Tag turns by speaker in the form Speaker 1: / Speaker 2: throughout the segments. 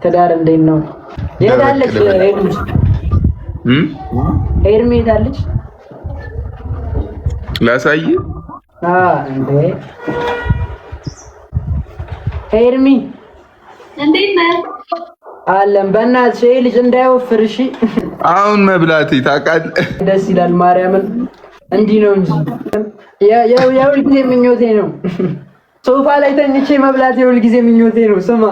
Speaker 1: ትዳር እንዴት ነው? የት አለች ኤርሚ? የት አለች?
Speaker 2: ላሳይ።
Speaker 1: እንዴ ኤርሚ
Speaker 3: እንዴት ነህ?
Speaker 1: አለም በእናትሽ ይሄ ልጅ እንዳይወፍር እሺ።
Speaker 2: አሁን መብላቴ ታውቃለህ፣
Speaker 1: ደስ ይላል። ማርያምን እንዲህ ነው እንጂ የሁል ጊዜ ምኞቴ ነው። ሶፋ ላይ ተኝቼ መብላት የሁል ጊዜ ምኞቴ ነው። ስማ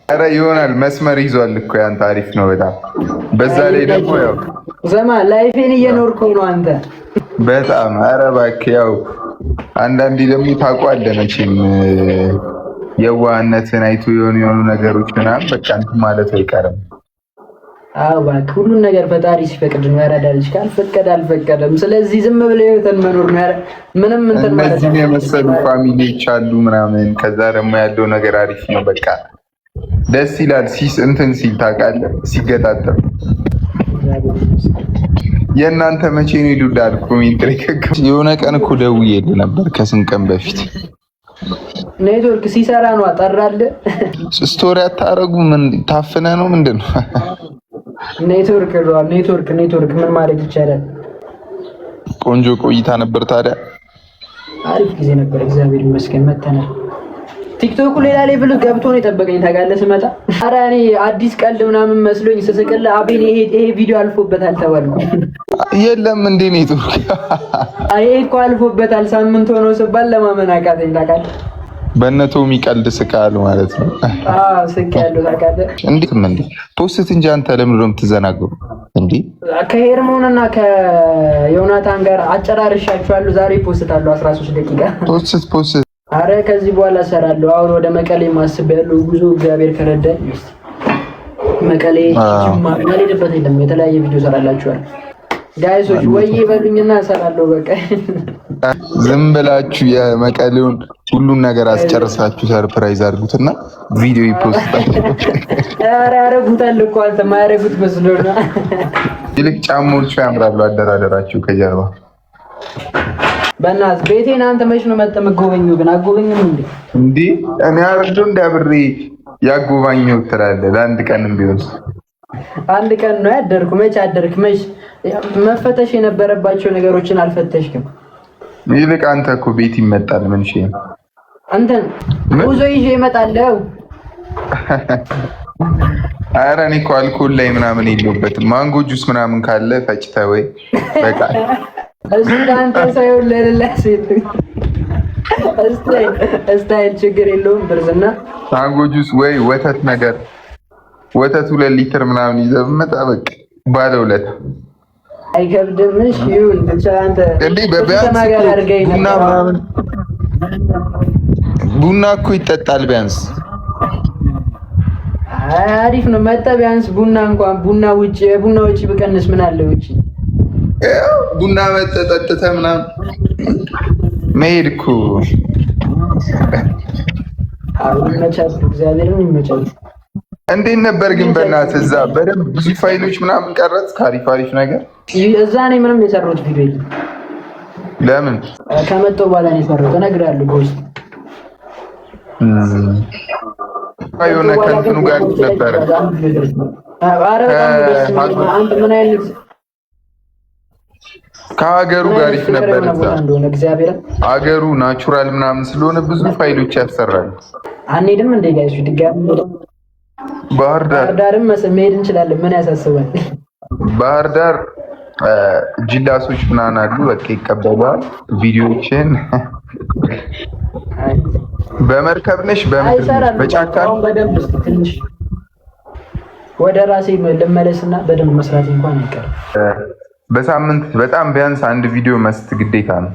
Speaker 2: ኧረ ይሆናል። መስመር ይዟል እኮ ያንተ አሪፍ ነው በጣም። በዛ ላይ ደግሞ ያው
Speaker 1: ዘማ ላይፌን እየኖርከው ነው አንተ
Speaker 2: በጣም። ኧረ እባክህ ያው አንዳንዴ ደግሞ ታውቀዋለህ መቼም የዋህነትን አይቶ የሆኑ ነገሮች ምናምን በቃ እንትን ማለት አይቀርም።
Speaker 1: አዎ እባክህ ሁሉን ነገር ፈጣሪ ሲፈቅድ ነው ያራዳልሽ። ካልፈቀደ አልፈቀደም። ስለዚህ ዝም ብለህ ህይወትን መኖር ነው። ምንም እንትን ማለት ነው።
Speaker 2: እነዚህ የመሰሉ ፋሚሊዎች አሉ ምናምን። ከዛ ደግሞ ያለው ነገር አሪፍ ነው በቃ ደስ ይላል። እንትን ሲል ታውቃለህ ሲገጣጠም። የእናንተ መቼ ነው ይሉዳል ኮሜንት ላይ የሆነ ቀን እኮ ደውዬልህ ነበር ከስንት ቀን በፊት።
Speaker 1: ኔትወርክ ሲሰራ ነው አጠራልህ።
Speaker 2: ስቶሪ አታረጉ ምን ታፍነ ነው ምንድን ነው?
Speaker 1: ኔትወርክ ምን ማድረግ ይቻላል?
Speaker 2: ቆንጆ ቆይታ ነበር ታዲያ።
Speaker 1: አሪፍ ጊዜ ነበር እግዚአብሔር ይመስገን። መተናል። ቲክቶኩ ሌላ ሌቭል ገብቶ ነው የጠበቀኝ ታውቃለህ። ስመጣ ኧረ እኔ አዲስ ቀልድ ምናምን መስሎኝ ስስቅልህ አቤል ይሄ ቪዲዮ አልፎበታል ተባልኩ።
Speaker 2: የለም እንዴ ኔትወርክ
Speaker 1: ይሄ እኮ አልፎበታል ሳምንት ሆኖ ስባል ለማመን አቃተኝ ታውቃለህ።
Speaker 2: በእነቶ የሚቀልድ ስቃሉ ማለት ነው።
Speaker 1: ስቅ ያለው ታውቃለህ።
Speaker 2: እንዴ ፖስት እንጂ አንተ ለምን ነው የምትዘናገሩ እንዴ?
Speaker 1: ከሄርሞንና ከዮናታን ጋር አጨራርሻችኋለሁ። ዛሬ ፖስታለሁ 13 ደቂቃ
Speaker 2: ፖስት።
Speaker 1: አረ ከዚህ በኋላ እሰራለሁ። አሁን ወደ መቀሌ ማስቤያለሁ ጉዞ እግዚአብሔር ከረዳኝ። መቀሌ ማልሄድበት የለም። የተለያየ ቪዲዮ እሰራላችኋለሁ ጋይሶች። ወይ ይበሉኝና እሰራለሁ በቃ።
Speaker 2: ዝም ብላችሁ የመቀሌውን ሁሉን ነገር አስጨርሳችሁ ሰርፕራይዝ አድርጉትና ቪዲዮ ይፖስታል።
Speaker 1: አረ ያረጉታል እኮ አንተ ማያረጉት መስሎ ነው።
Speaker 2: ይልቅ ጫማዎቹ ያምራሉ አደራደራችሁ ከጀርባ።
Speaker 1: በእናትህ ቤቴን አንተ መች ነው መጥተህ የምትጎበኘው? ግን አጎበኝም እንዴ
Speaker 2: እኔ አርዶ እንዳብሬ ያጎባኘው ትላለህ። ለአንድ ቀንም ቢሆን
Speaker 1: አንድ ቀን ነው ያደርኩ። መች አደርክ? መች መፈተሽ የነበረባቸው ነገሮችን አልፈተሽክም።
Speaker 2: ይልቅ አንተ እኮ ቤት ይመጣል። ምን እሺ
Speaker 1: አንተን ጉዞ ይዤ እመጣለሁ።
Speaker 2: ኧረ እኔ እኮ አልኮል ላይ ምናምን የለውበትም። ማንጎ ጁስ ምናምን ካለ ፈጭተህ ወይ በቃ
Speaker 1: እስቲ አንተ ሳይሆን ለሌላ ሴት እስታይል ችግር የለውም። ብርዝና
Speaker 2: ማንጎ ጁስ ወይ ወተት ነገር ወተት 2 ሊትር ምናምን ይዘህ መጣ በቃ ባለ ሁለት
Speaker 1: አይከብድም። እሺ ይሁን ብቻ አንተ
Speaker 2: እንዴ ቡና እኮ ይጠጣል ቢያንስ።
Speaker 1: አሪፍ ነው መጣ ቢያንስ ቡና እንኳን ቡና ውጪ የቡና ውጪ ብቀንስ ምን አለ ውጪ
Speaker 2: ቡና ጠጥተህ ምናምን መሄድ እኮ
Speaker 1: አሁን መቻል እግዚአብሔርን ይመቻል።
Speaker 2: እንዴት ነበር ግን በእናትህ እዛ በደንብ ብዙ ፋይሎች ምናምን ቀረጽክ? አሪፍ ነገር
Speaker 1: እዛ እኔ ምንም የሰራሁት ቪዲዮ የለም።
Speaker 2: ለምን
Speaker 1: ከመጣሁ በኋላ ነው የሰራሁት እነግርሃለሁ። በውስጥ
Speaker 2: የሆነ ከእንትኑ ጋር ነበረ።
Speaker 1: አንተ ምን አይነት
Speaker 2: ከሀገሩ ጋር ይፍ ነበር። ሀገሩ ናቹራል ምናምን ስለሆነ ብዙ ፋይሎች ያሰራል።
Speaker 1: አንሄድም እንደ ጋይሱ ድጋሚ ባህር ዳርም መሄድ እንችላለን። ምን ያሳስባል?
Speaker 2: ባህር ዳር ጅላሶች ምናምን አሉ። በቃ ይቀበላል ቪዲዮዎችን። በመርከብ ነሽ በጫካ
Speaker 1: በደንብ ትንሽ ወደ ራሴ ልመለስና በደንብ መስራት እንኳን አይቀርም።
Speaker 2: በሳምንት በጣም ቢያንስ አንድ ቪዲዮ መስት ግዴታ ነው።